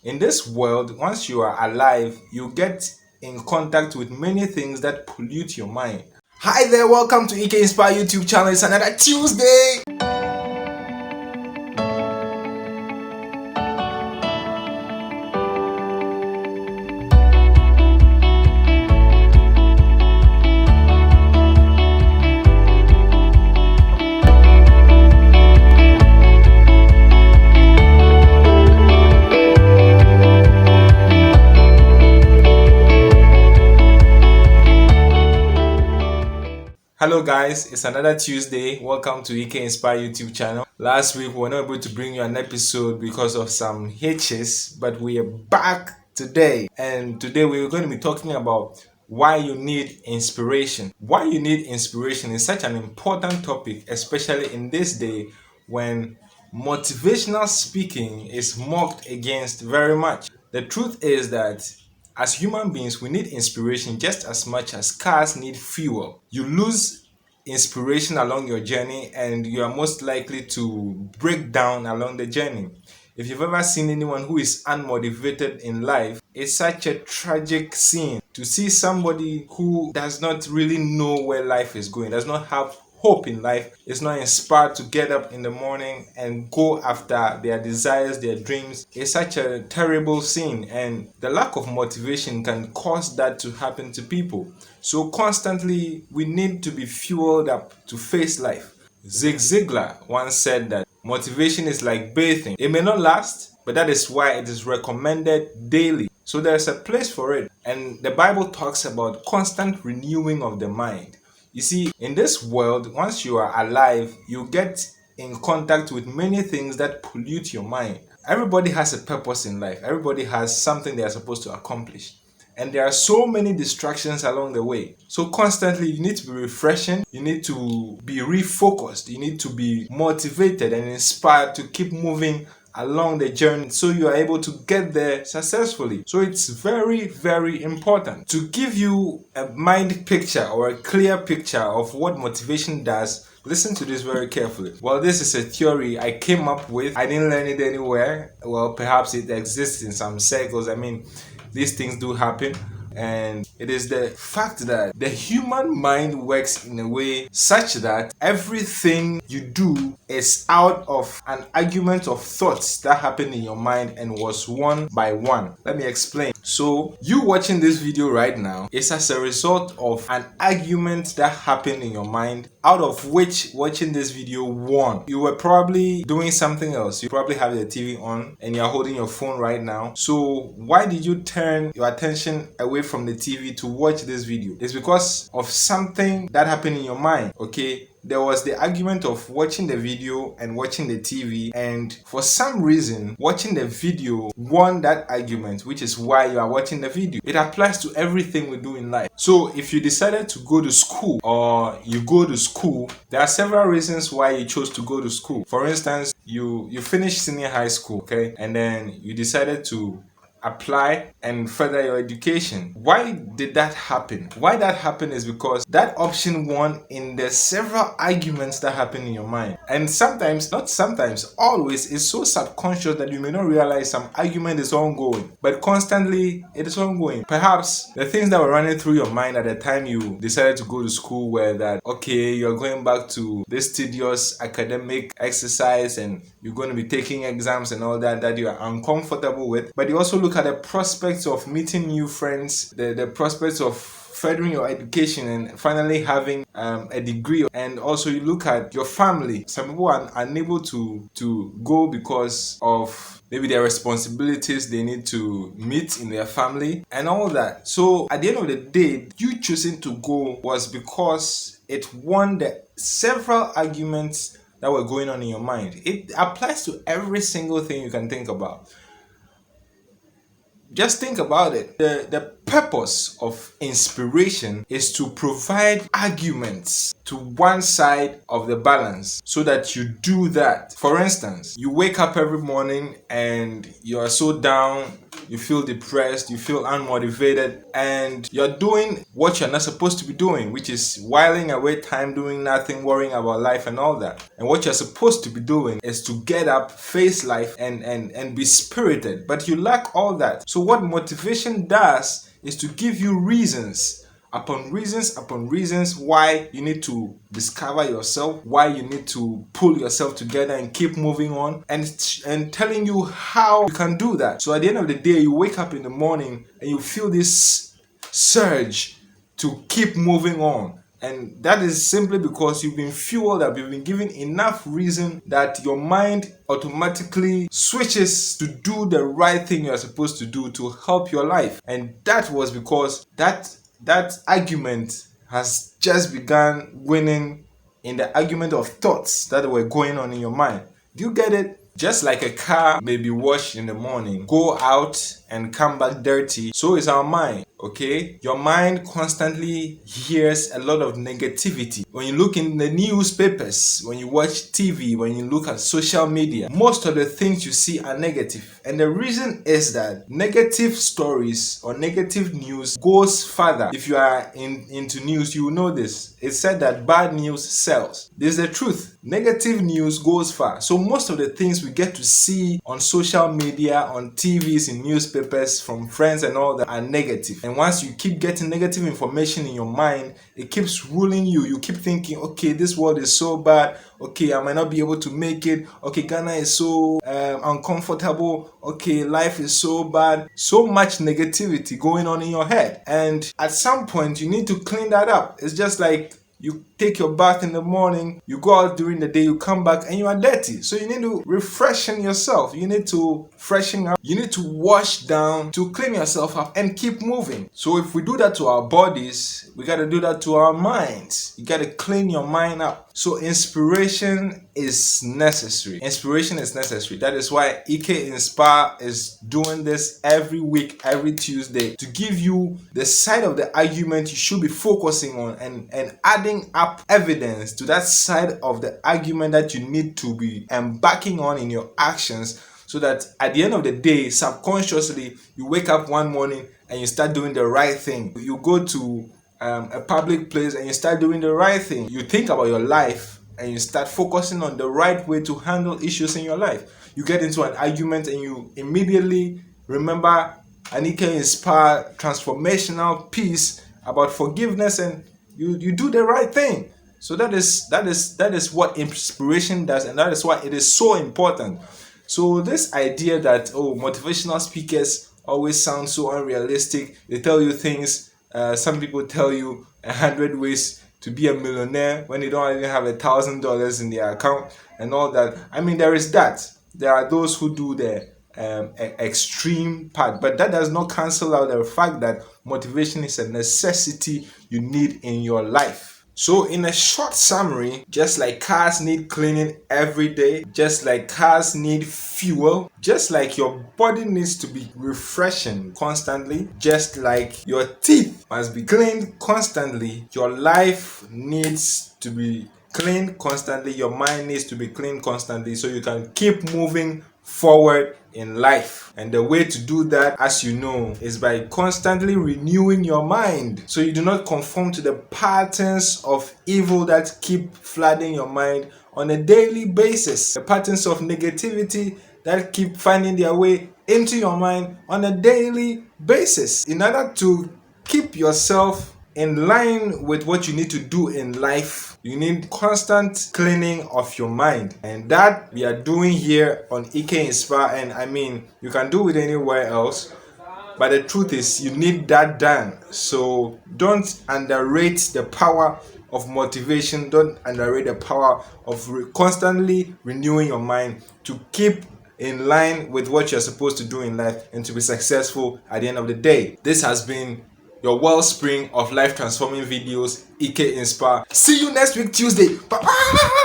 In this world, once you are alive, you get in contact with many things that pollute your mind. Hi there, welcome to Eqay Inspire YouTube channel. It's another Tuesday. Hello guys, it's another Tuesday. Welcome to Eqay Inspire YouTube channel. Last week we were not able to bring you an episode because of some hitches, but we are back today. And today we're going to be talking about why you need inspiration. Why you need inspiration is such an important topic, especially in this day when motivational speaking is mocked against very much. The truth is that as human beings, we need inspiration just as much as cars need fuel. You lose inspiration along your journey, and you are most likely to break down along the journey. If you've ever seen anyone who is unmotivated in life, it's such a tragic scene to see somebody who does not really know where life is going, does not have hope in life, is not inspired to get up in the morning and go after their desires, their dreams. It's such a terrible scene, and the lack of motivation can cause that to happen to people. So constantly we need to be fueled up to face life. Zig Ziglar once said that motivation is like bathing. It may not last, but that is why it is recommended daily. So there's a place for it. And the Bible talks about constant renewing of the mind. You see, in this world, once you are alive, you get in contact with many things that pollute your mind. Everybody has a purpose in life. Everybody has something they are supposed to accomplish. And there are so many distractions along the way. So constantly you need to be refreshing, you need to be refocused, you need to be motivated and inspired to keep moving along the journey so you are able to get there successfully. So it's very, very important to give you a mind picture or a clear picture of what motivation does. Listen to this very carefully. Well, this is a theory I came up with. I didn't learn it anywhere. Well, perhaps it exists in some circles. I mean, these things do happen. And it is the fact that the human mind works in a way such that everything you do is out of an argument of thoughts that happened in your mind and was one by one. Let me explain. So you watching this video right now is as a result of an argument that happened in your mind, out of which watching this video won. You were probably doing something else. You probably have the TV on and you're holding your phone right now. So why did you turn your attention away from the TV to watch this video? It's because of something that happened in your mind. Okay, there was the argument of watching the video and watching the TV, and for some reason watching the video won that argument, which is why you are watching the video. It applies to everything we do in life. So if you decided to go to school, or you go to school, there are several reasons why you chose to go to school. For instance, you finished senior high school, okay, and then you decided to apply and further your education. Why did that happen? Why that happened is because that option won in the several arguments that happen in your mind. And sometimes, not sometimes, always, it's so subconscious that you may not realize some argument is ongoing, but constantly it is ongoing. Perhaps the things that were running through your mind at the time you decided to go to school were that, okay, you're going back to this tedious academic exercise and you're going to be taking exams and all that you are uncomfortable with, but you also look at the prospects of meeting new friends, the prospects of furthering your education and finally having a degree. And also you look at your family. Some people are unable to go because of maybe their responsibilities they need to meet in their family and all that. So at the end of the day, you choosing to go was because it won the several arguments that were going on in your mind. It applies to every single thing you can think about. Just think about it. The purpose of inspiration is to provide arguments to one side of the balance so that you do that. For instance, you wake up every morning and you are so down, you feel depressed, you feel unmotivated, and you're doing what you're not supposed to be doing, which is whiling away time doing nothing, worrying about life and all that. And what you're supposed to be doing is to get up, face life, and be spirited. But you lack all that. So what motivation does is to give you reasons upon reasons why you need to discover yourself, why you need to pull yourself together and keep moving on, and telling you how you can do that. So at the end of the day, you wake up in the morning and you feel this surge to keep moving on. And that is simply because you've been fueled up, you've been given enough reason that your mind automatically switches to do the right thing you're supposed to do to help your life. And that was because that argument has just begun winning in the argument of thoughts that were going on in your mind. Do you get it? Just like a car may be washed in the morning, go out and come back dirty, so is our mind. Okay, your mind constantly hears a lot of negativity. When you look in the newspapers, when you watch TV, when you look at social media, most of the things you see are negative. And the reason is that negative stories or negative news goes further. If you are into news, you will know this. It's said that bad news sells. This is the truth. Negative news goes far. So most of the things we get to see on social media, on TVs, in newspapers, from friends and all that are negative. And once you keep getting negative information in your mind, it keeps ruling you. You keep thinking, okay, this world is so bad. Okay, I might not be able to make it. Okay, Ghana is so uncomfortable. Okay, life is so bad. So much negativity going on in your head. And at some point, you need to clean that up. It's just like you take your bath in the morning, you go out during the day, you come back and you are dirty. So you need to refreshen yourself. You need to freshen up. You need to wash down to clean yourself up and keep moving. So if we do that to our bodies, we got to do that to our minds. You got to clean your mind up. So inspiration is necessary. Inspiration is necessary. That is why Eqay Inspire is doing this every week, every Tuesday, to give you the side of the argument you should be focusing on and adding up evidence to that side of the argument that you need to be embarking on in your actions, so that at the end of the day, subconsciously, you wake up one morning and you start doing the right thing. You go to a public place and you start doing the right thing. You think about your life and you start focusing on the right way to handle issues in your life. You get into an argument and you immediately remember an Eqay Inspire transformational piece about forgiveness, and you do the right thing. So that is what inspiration does, and that is why it is so important. So this idea that motivational speakers always sound so unrealistic, they tell you things, some people tell you 100 ways to be a millionaire when they don't even have $1,000 in their account and all that. I mean, there is that. There are those who do the extreme part, but that does not cancel out the fact that motivation is a necessity you need in your life. So in a short summary, just like cars need cleaning every day, just like cars need fuel, just like your body needs to be refreshing constantly, just like your teeth must be cleaned constantly, your life needs to be cleaned constantly, your mind needs to be cleaned constantly, so you can keep moving forward in life. And the way to do that, as you know, is by constantly renewing your mind, so you do not conform to the patterns of evil that keep flooding your mind on a daily basis, the patterns of negativity that keep finding their way into your mind on a daily basis. In order to keep yourself in line with what you need to do in life, you need constant cleaning of your mind, and that we are doing here on Eqay Inspire. And I mean, you can do it anywhere else, but the truth is you need that done. So don't underrate the power of motivation. Don't underrate the power of constantly renewing your mind to keep in line with what you're supposed to do in life and to be successful at the end of the day. This has been your wellspring of life transforming videos, Eqay Inspire. See you next week, Tuesday. Bye.